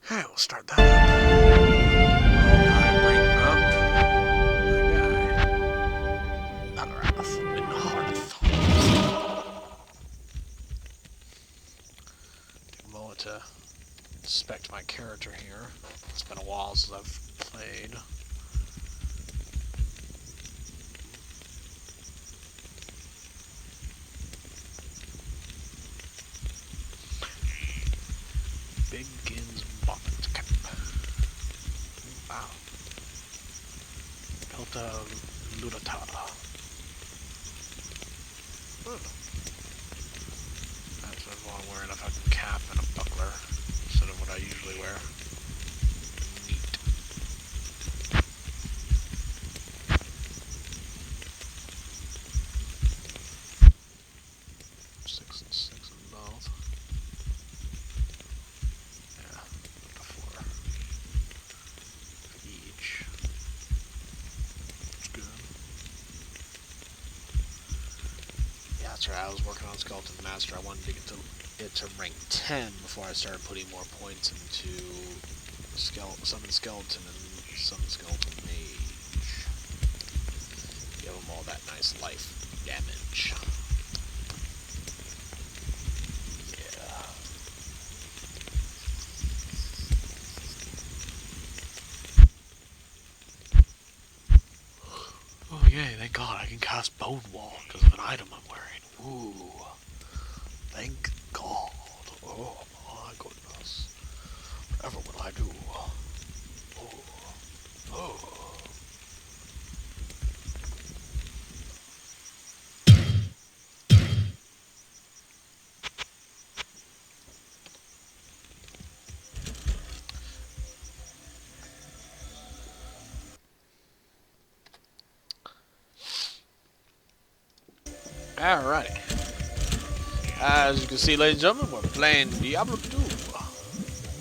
Okay, we'll start that up. I bring up my guy. Alarath in Hearth. Take a moment to inspect my character here. It's been a while since I've played. Begins Bobbin's cap. Wow. Pelta Ludata. That's what I'm wearing a fucking cap and a buckler instead of what I usually wear. Neat. Six and both. Yeah, up to 4 each. That's good. Yeah, that's right. I was working on Skeleton Master. I wanted to get it to rank 10 before I started putting more points into Summon Skeleton and Summon Skeleton Mage. Give them all that nice life damage. Oh yay, thank God I can cast Bone Wall because of an item I'm wearing. Ooh. Thank God. Oh my goodness. Whatever will I do? Oh. Oh. Alrighty. As you can see, ladies and gentlemen, we're playing Diablo 2.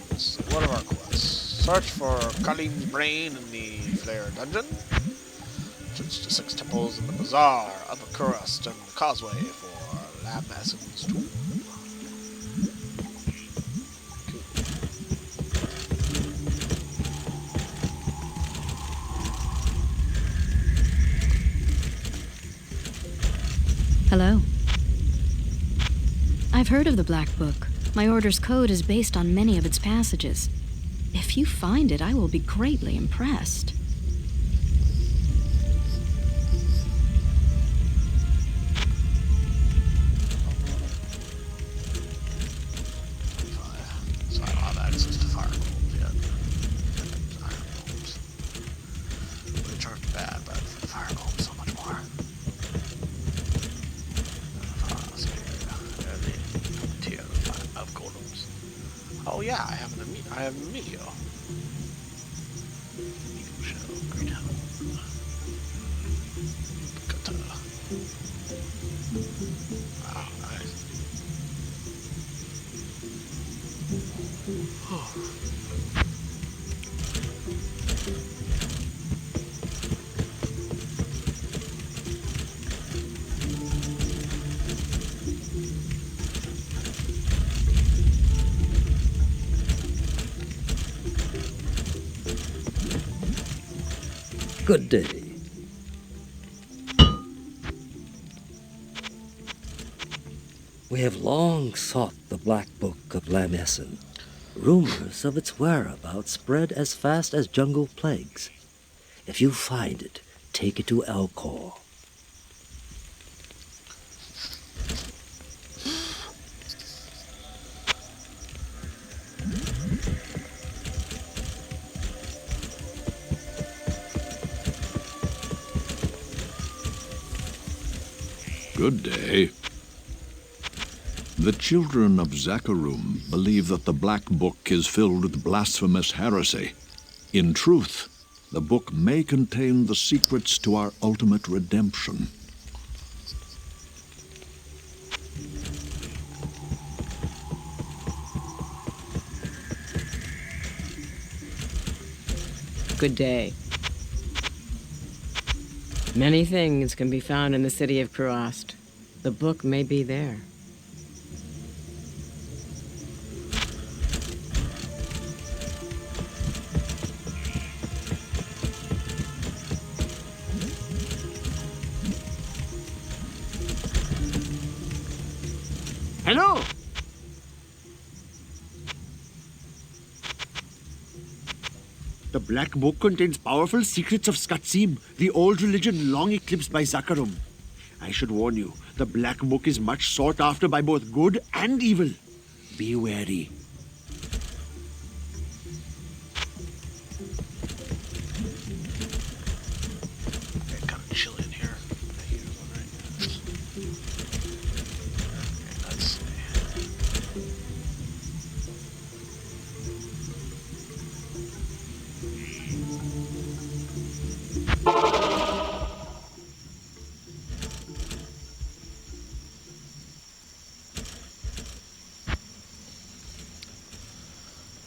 This is one of our quests. Search for Khalim's brain in the Flare dungeon. Search the 6 temples in the bazaar, upper crust, and the causeway for Lazy-mancer's tomb. Hello. I've heard of the Black Book. My order's code is based on many of its passages. If you find it, I will be greatly impressed. So I don't have access to fire gold yet. Iron gold. Would charge bad, but fire gold so much more. Tier of golems. Oh yeah, I have Emilio. Eagle shell, great helm. Kata. Wow, nice. Oh. Good day. We have long sought the Black Book of Lazy-mancer. Rumors of its whereabouts spread as fast as jungle plagues. If you find it, take it to Elcor. Good day. The children of Zakarum believe that the Black Book is filled with blasphemous heresy. In truth, the book may contain the secrets to our ultimate redemption. Good day. Many things can be found in the city of Kurast. The book may be there. Hello! The Black Book contains powerful secrets of Skatsim, the old religion long eclipsed by Zakarum. I should warn you, the Black Book is much sought after by both good and evil. Be wary. It's kind of chilly in here. Right. Okay, let's see.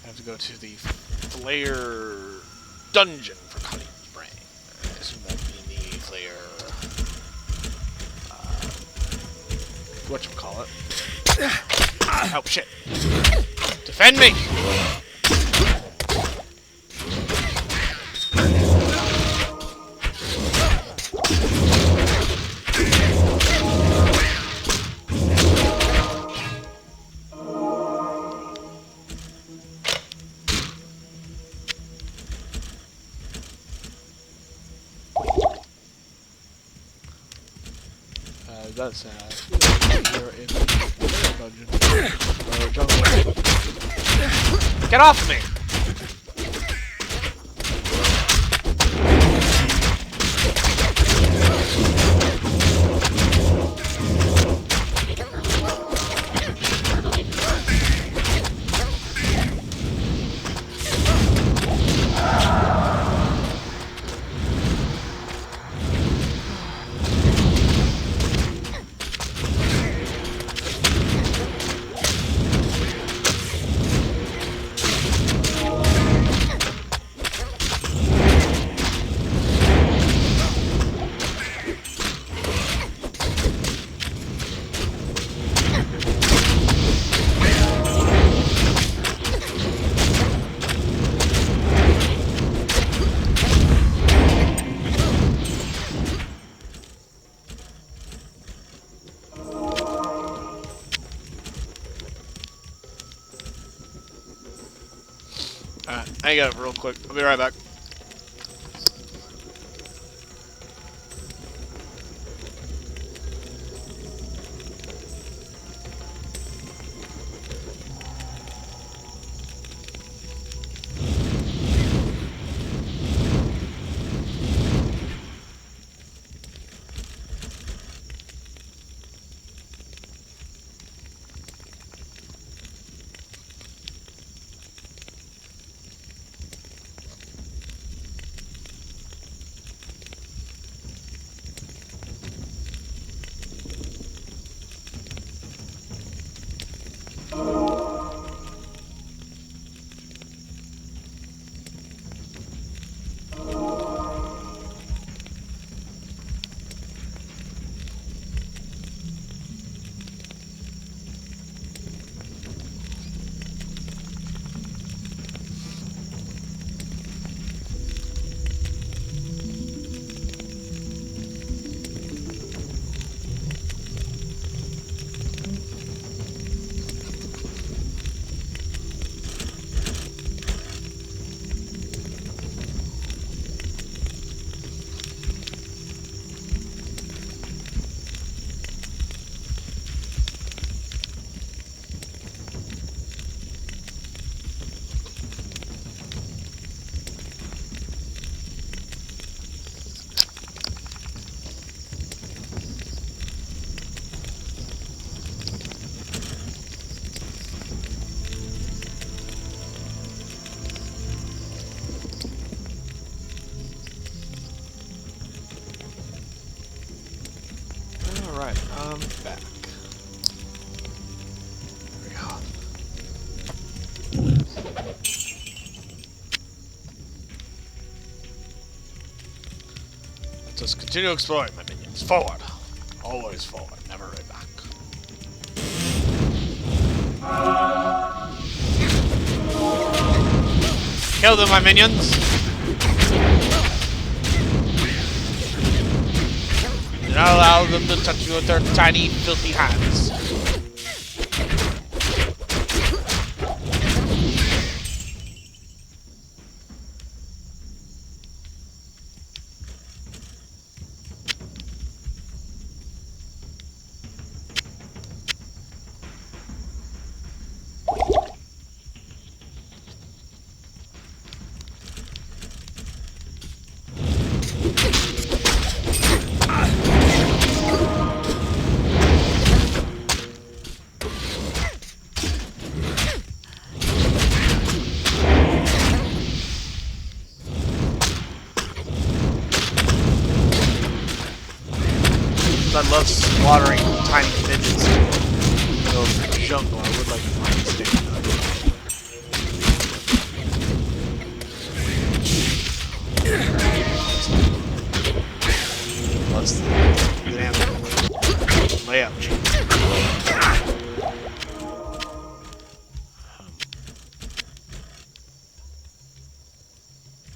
I have to go to the Flare dungeon for Colleen's brain. I assume that would be the Flare. Whatchamacallit? Oh shit! Defend me! That's you're in the dungeon. Jungle. Get off me! Hang on real quick. I'll be right back. Alright, I'm back. There we go. Let's just continue exploring, my minions. Forward! Always forward, never right back. Kill them, my minions! Do not allow them to touch you with their tiny, filthy hands. I love slaughtering tiny midgets in the middle of the jungle, I would like to find a stamina. Plus the damage layout change.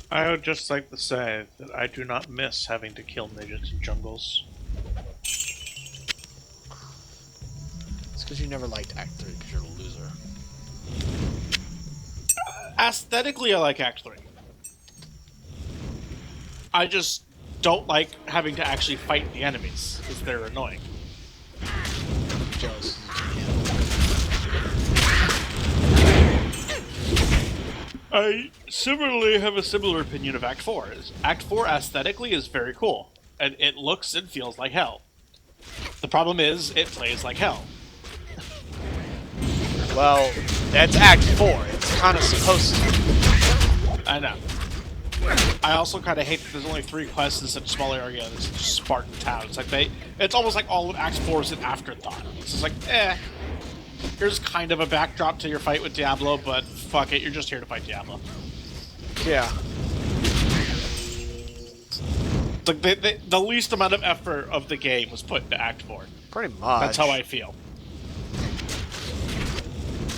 I would just like to say that I do not miss having to kill midgets in jungles. It's because you never liked Act 3 because you're a loser. Aesthetically, I like Act 3. I just don't like having to actually fight the enemies, because they're annoying. Jealous. I similarly have a similar opinion of Act 4. Act 4 aesthetically is very cool, and it looks and feels like hell. The problem is, it plays like hell. Well, that's Act 4. It's kind of supposed to. I know. I also kind of hate that there's only 3 quests in such a small area. It's just Spartan town. It's like it's almost like all of Act 4 is an afterthought. It's just like, here's kind of a backdrop to your fight with Diablo, but fuck it, you're just here to fight Diablo. Yeah. It's like the least amount of effort of the game was put into Act 4. Pretty much. That's how I feel.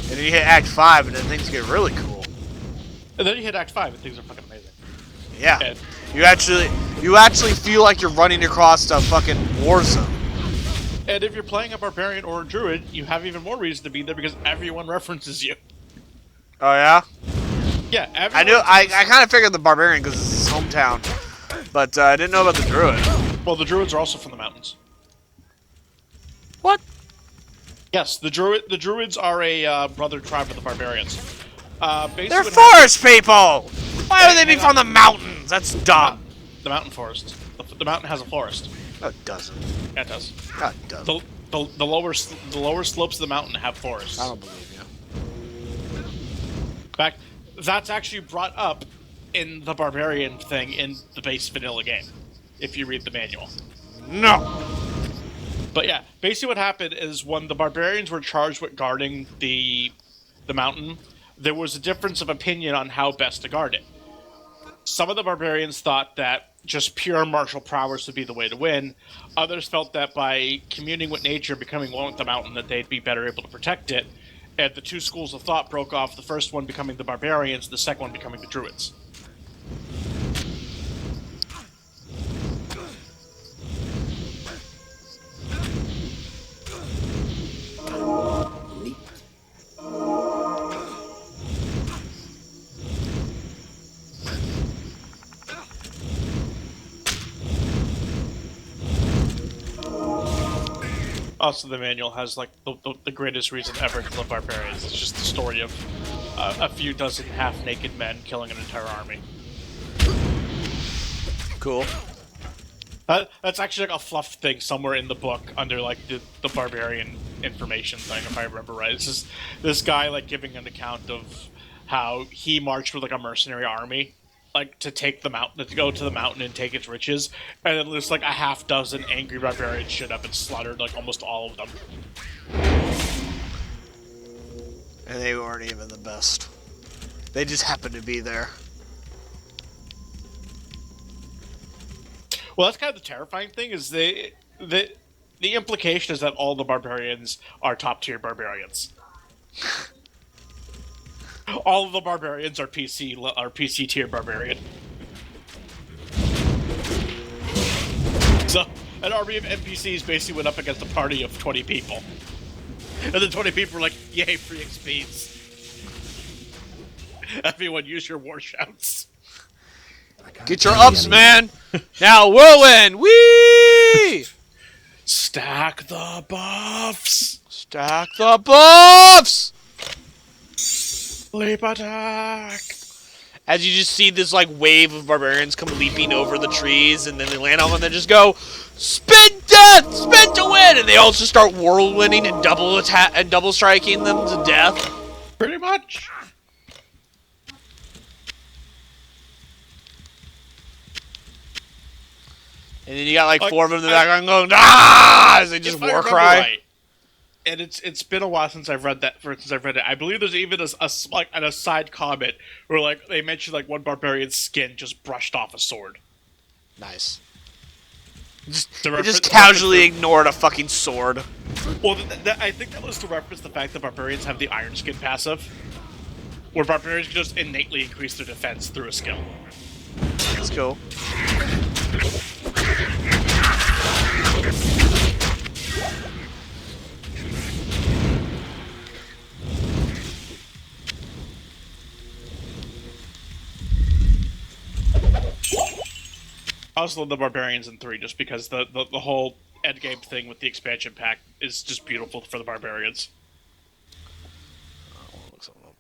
And then you hit Act 5 and then things get really cool. And then you hit Act 5 and things are fucking amazing. Yeah. And You actually feel like you're running across a fucking war zone. And if you're playing a barbarian or a druid, you have even more reason to be there because everyone references you. Oh yeah? Yeah, I knew. I kind of figured the barbarian because it's his hometown, but I didn't know about the druid. Well, the druids are also from the mountains. What? Yes, the druids are a brother tribe of the barbarians. Basically They're what forest people. Why would they be from the mountains? That's dumb. the mountain forest. The mountain has a forest. No, it doesn't. Yeah, it does. No, it doesn't. The lower slopes of the mountain have forests. I don't believe you. In fact, that's actually brought up in the barbarian thing in the base vanilla game, if you read the manual. No. But yeah, basically what happened is when the barbarians were charged with guarding the mountain, there was a difference of opinion on how best to guard it. Some of the barbarians thought that just pure martial prowess would be the way to win. Others felt that by communing with nature and becoming one with the mountain that they'd be better able to protect it. And the two schools of thought broke off, the first one becoming the barbarians, the second one becoming the druids. Also, the manual has like the greatest reason ever to love barbarians. It's just the story of a few dozen half-naked men killing an entire army. Cool. That's actually like a fluff thing somewhere in the book under like the barbarian information thing, if I remember right. It's just this guy like giving an account of how he marched with like a mercenary army, like to take the mountain, to go to the mountain and take its riches, and then there's like a half dozen angry barbarians showed up and slaughtered like almost all of them. And they weren't even the best. They just happened to be there. Well, that's kind of the terrifying thing is the implication is that all the barbarians are top tier barbarians. All of the barbarians are PC tier barbarian. So an army of NPCs basically went up against a party of 20 people, and the 20 people were like, "Yay, free XPs! Everyone, use your war shouts." Get your ups, man. Now whirlwind. Whee! Stack the buffs. Stack the buffs. Leap attack. As you just see this like wave of barbarians come leaping over the trees, and then they land on them and just go, "Spin death, spin to win," and they all just start whirlwinding and double striking them to death. Pretty much. And then you got like Like, 4 of them in the background going, ah! As they just if I war remember cry. right, and it's been a while since I've read that. Since I've read it, I believe there's even like an aside comment where like they mentioned like one barbarian's skin just brushed off a sword. Nice. The They just the casually reference ignored a fucking sword. well, I think that was to reference the fact that barbarians have the Iron Skin passive, where barbarians just innately increase their defense through a skill. Let's go. I also love the barbarians in 3 just because the whole endgame thing with the expansion pack is just beautiful for the barbarians. Look something up.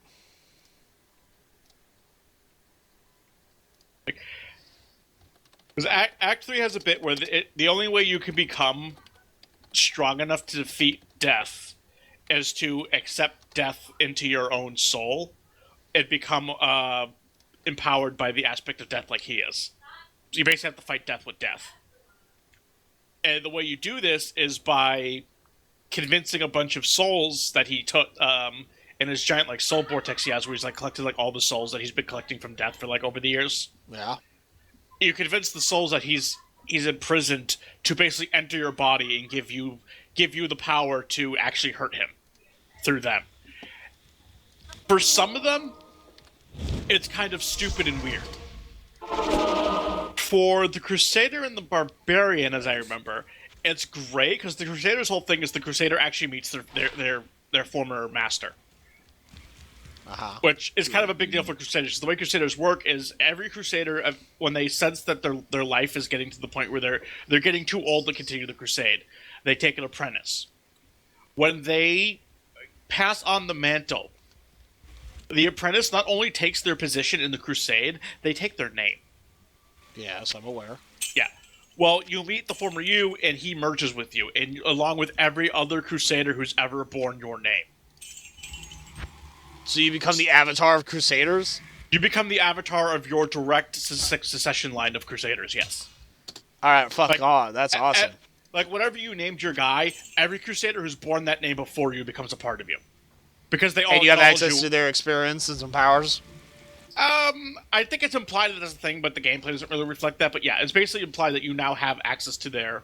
Because Act 3 has a bit where the only way you can become strong enough to defeat death is to accept death into your own soul and become empowered by the aspect of death like he is. So you basically have to fight death with death. And the way you do this is by convincing a bunch of souls that he took in his giant like soul vortex he has, where he's like collected like all the souls that he's been collecting from death for like over the years. Yeah. You convince the souls that he's imprisoned to basically enter your body and give you the power to actually hurt him through them. For some of them, it's kind of stupid and weird. For the Crusader and the Barbarian, as I remember, it's great because the Crusader's whole thing is the Crusader actually meets their former master. Uh-huh. Which is kind of a big deal for Crusaders. The way Crusaders work is every Crusader, when they sense that their life is getting to the point where they're getting too old to continue the Crusade, they take an apprentice. When they pass on the mantle, the apprentice not only takes their position in the Crusade, they take their name. Yes, I'm aware. Yeah. Well, you meet the former you, and he merges with you, and along with every other Crusader who's ever borne your name. So you become the avatar of Crusaders? You become the avatar of your direct succession line of Crusaders, yes. Alright, fuck Like, on. That's awesome. Like, whatever you named your guy, every Crusader who's borne that name before you becomes a part of you. Because they all And you have acknowledge access to their experiences and powers? I think it's implied that that's a thing, but the gameplay doesn't really reflect that. But yeah, it's basically implied that you now have access to their...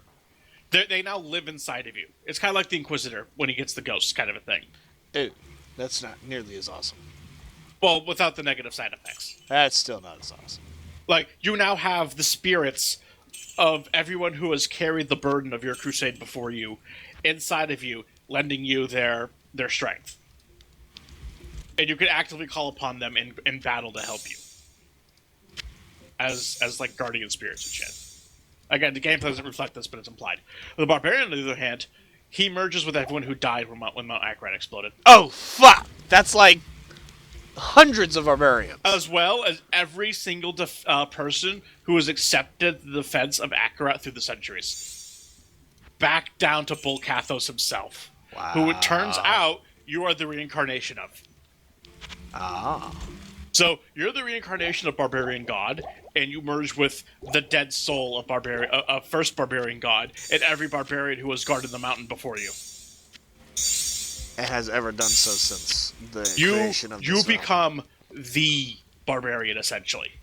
They now live inside of you. It's kind of like the Inquisitor when he gets the ghosts kind of a thing. Ew, that's not nearly as awesome. Well, without the negative side effects. That's still not as awesome. Like, you now have the spirits of everyone who has carried the burden of your crusade before you inside of you, lending you their strength. And you can actively call upon them in battle to help you. As like guardian spirits and shit. Again, the gameplay doesn't reflect this, but it's implied. The Barbarian, on the other hand, he merges with everyone who died when Mount Akrat exploded. Oh, fuck! That's like hundreds of barbarians. As well as every single person who has accepted the defense of Akarat through the centuries. Back down to Bulkathos himself. Wow. Who it turns out you are the reincarnation of. Ah. So, you're the reincarnation of Barbarian God, and you merge with the dead soul of first Barbarian God, and every Barbarian who has guarded the mountain before you. And has ever done so since the creation of this You realm. become the Barbarian, essentially.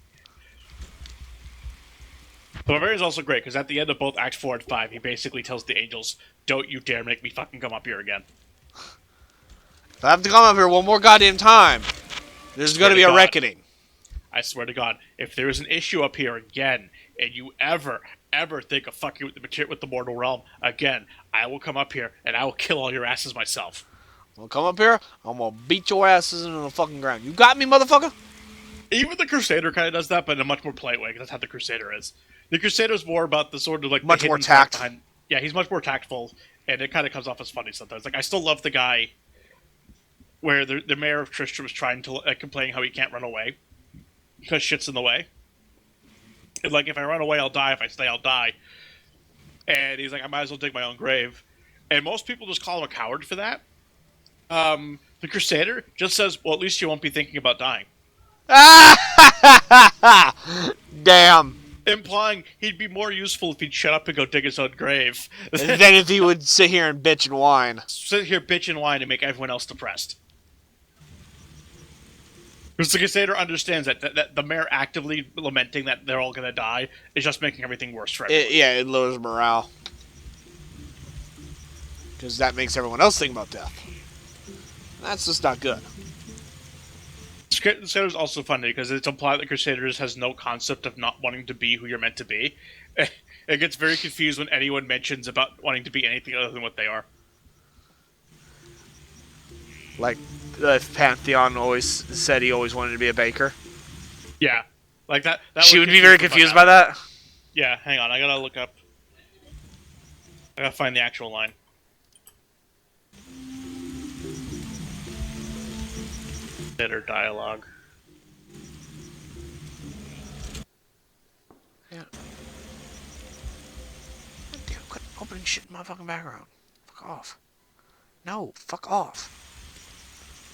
The Barbarian is also great, because at the end of both Acts 4 and 5, he basically tells the angels, don't you dare make me fucking come up here again. If I have to come up here one more goddamn time, there's going to be a God. reckoning. I swear to God, if there is an issue up here again, and you ever think of fucking with the mortal realm again, I will come up here, and I will kill all your asses myself. I'm going to come up here, I'm going to beat your asses into the fucking ground. You got me, motherfucker? Even the Crusader kind of does that, but in a much more polite way, because that's how the Crusader is. The Crusader is more about the sort of like... Much the more hidden threat tact. Yeah, he's much more tactful, and it kind of comes off as funny sometimes. Like, I still love the guy where the mayor of Tristram was trying to complaining how he can't run away because shit's in the way. And like, if I run away, I'll die. If I stay, I'll die. And he's like, I might as well dig my own grave. And most people just call him a coward for that. The Crusader just says, well, at least you won't be thinking about dying. Damn. Implying he'd be more useful if he'd shut up and go dig his own grave. And then if he would sit here and bitch and whine. Sit here, bitch and whine, and make everyone else depressed. Because the Crusader understands that the mayor actively lamenting that they're all going to die is just making everything worse for everyone. It lowers morale. Because that makes everyone else think about death. That's just not good. Crusader's also funny because it's implied that Crusaders has no concept of not wanting to be who you're meant to be. It gets very confused when anyone mentions about wanting to be anything other than what they are. Like, if Pantheon always said he always wanted to be a baker. Yeah. Like that She would be very confused by that? Yeah, hang on, I gotta look up. I gotta find the actual line. Bitter dialogue. Yeah. Damn, quit opening shit in my fucking background. Fuck off. No, fuck off.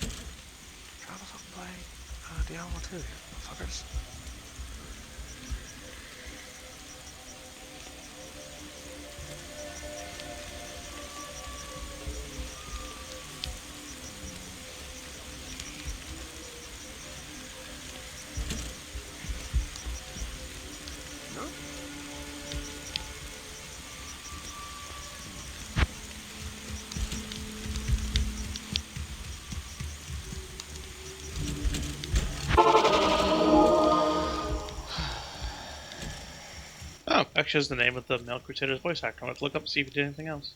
Trying to fucking play Diablo 2 here, motherfuckers. Oh, actually, is the name of the male Crusader's voice actor. I'm gonna look up and see if he did anything else.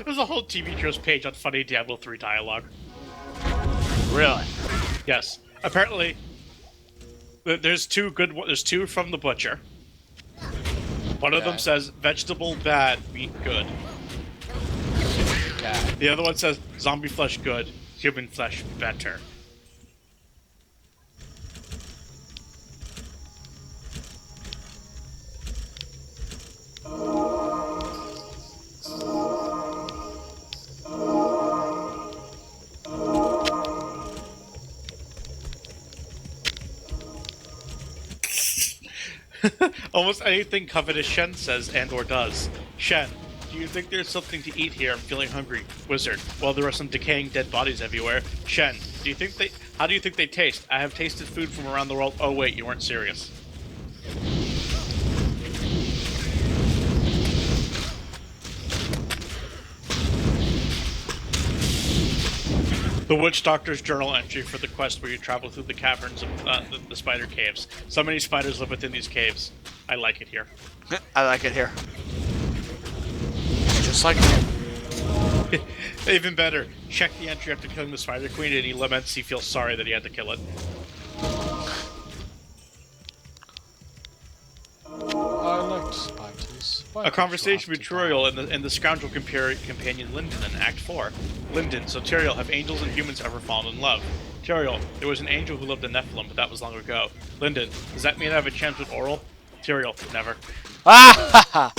There's a whole TV show's page on funny Diablo 3 dialogue. Really? Yes. Apparently, there's two from the butcher. One of them says, vegetable bad, meat good. The other one says, zombie flesh good, human flesh better. Almost anything covetous Shen says and or does. Shen, do you think there's something to eat here? I'm feeling hungry. Wizard, well, there are some decaying dead bodies everywhere. Shen, how do you think they taste? I have tasted food from around the world. Oh wait, you weren't serious. The Witch Doctor's journal entry for the quest where you travel through the caverns of the spider caves. So many spiders live within these caves. I like it here. I like it here. Just like Even better, check the entry after killing the Spider Queen and he laments he feels sorry that he had to kill it. I like spiders. A conversation with Tyrael and the scoundrel companion Lyndon in Act 4. Lyndon, so Tyrael, have angels and humans ever fallen in love? Tyrael, there was an angel who lived in Nephilim, but that was long ago. Lyndon, does that mean I have a chance with Oral? Tyrael, never. Ah!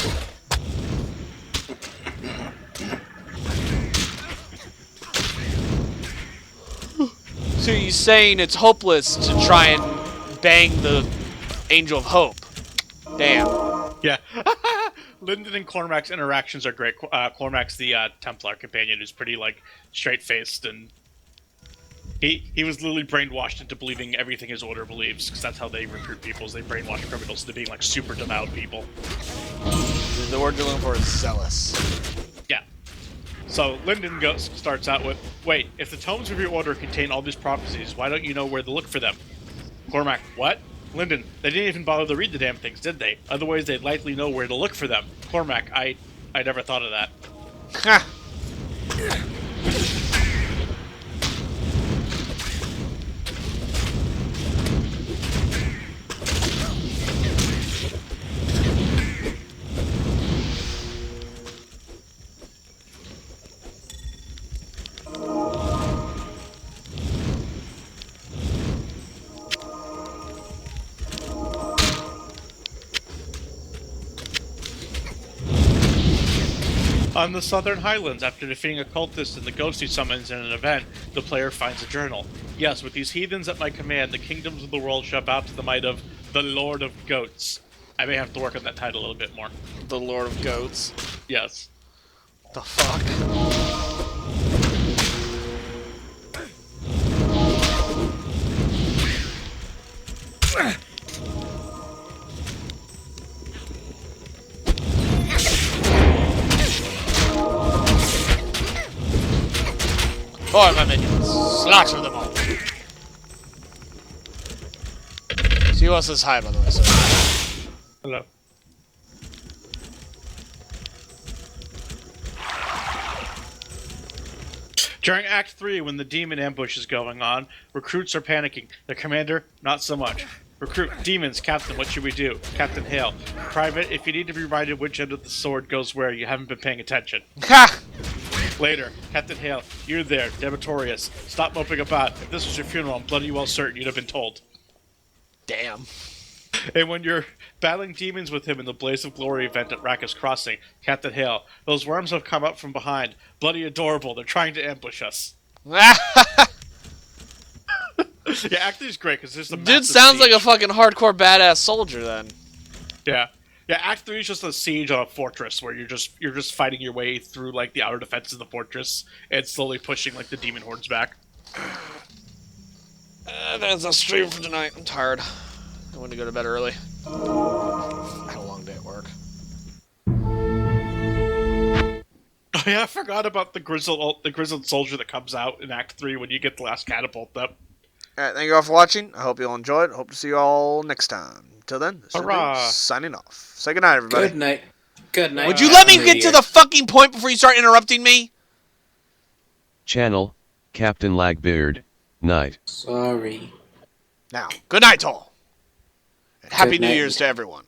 So you're saying it's hopeless to try and bang the Angel of Hope? Damn. Yeah. Lyndon and Cormac's interactions are great. Cormac's the Templar companion who's pretty, like, straight-faced, and he was literally brainwashed into believing everything his order believes, because that's how they recruit people, is they brainwash criminals into being, like, super devout people. The word you're looking for is zealous. Yeah. So, Lyndon starts out with, wait, if the tomes of your order contain all these prophecies, why don't you know where to look for them? Cormac, what? Lyndon, they didn't even bother to read the damn things, did they? Otherwise, they'd likely know where to look for them. Cormac, I never thought of that. Ha! On the Southern Highlands, after defeating a cultist and the ghost he summons in an event, the player finds a journal. Yes, with these heathens at my command, the kingdoms of the world shall bow to the might of the Lord of Goats. I may have to work on that title a little bit more. The Lord of Goats. Yes. The fuck? For my minions, slaughter them all. So who else is high, by the way, sir? Hello. During Act 3, when the demon ambush is going on, recruits are panicking. The commander, not so much. Recruit, demons, Captain, what should we do? Captain Hale. Private, if you need to be reminded which end of the sword goes where, you haven't been paying attention. Ha! Later, Captain Hale, you're there, Demetrius. Stop moping about. If this was your funeral, I'm bloody well certain you'd have been told. Damn. And when you're battling demons with him in the Blaze of Glory event at Rackus Crossing, Captain Hale, those worms have come up from behind. Bloody adorable, they're trying to ambush us. Yeah, Act 3 is great because there's the Dude sounds like a fucking hardcore badass soldier then. Yeah. Yeah, Act 3 is just a siege on a fortress where you're just fighting your way through like the outer defenses of the fortress and slowly pushing like the demon hordes back. That's a stream for tonight. I'm tired. I want to go to bed early. I had a long day at work. Oh yeah, I forgot about the grizzled soldier that comes out in Act 3 when you get the last catapult up. Alright, thank you all for watching. I hope you all enjoyed. Hope to see you all next time. Till then, this is Hurrah. signing off. Say goodnight, everybody. Good night. Good night. Would you let me get to the fucking point before you start interrupting me? Channel, Captain Lagbeard, night. Sorry. Now, good night, all. And Happy Good New night. Year's to everyone.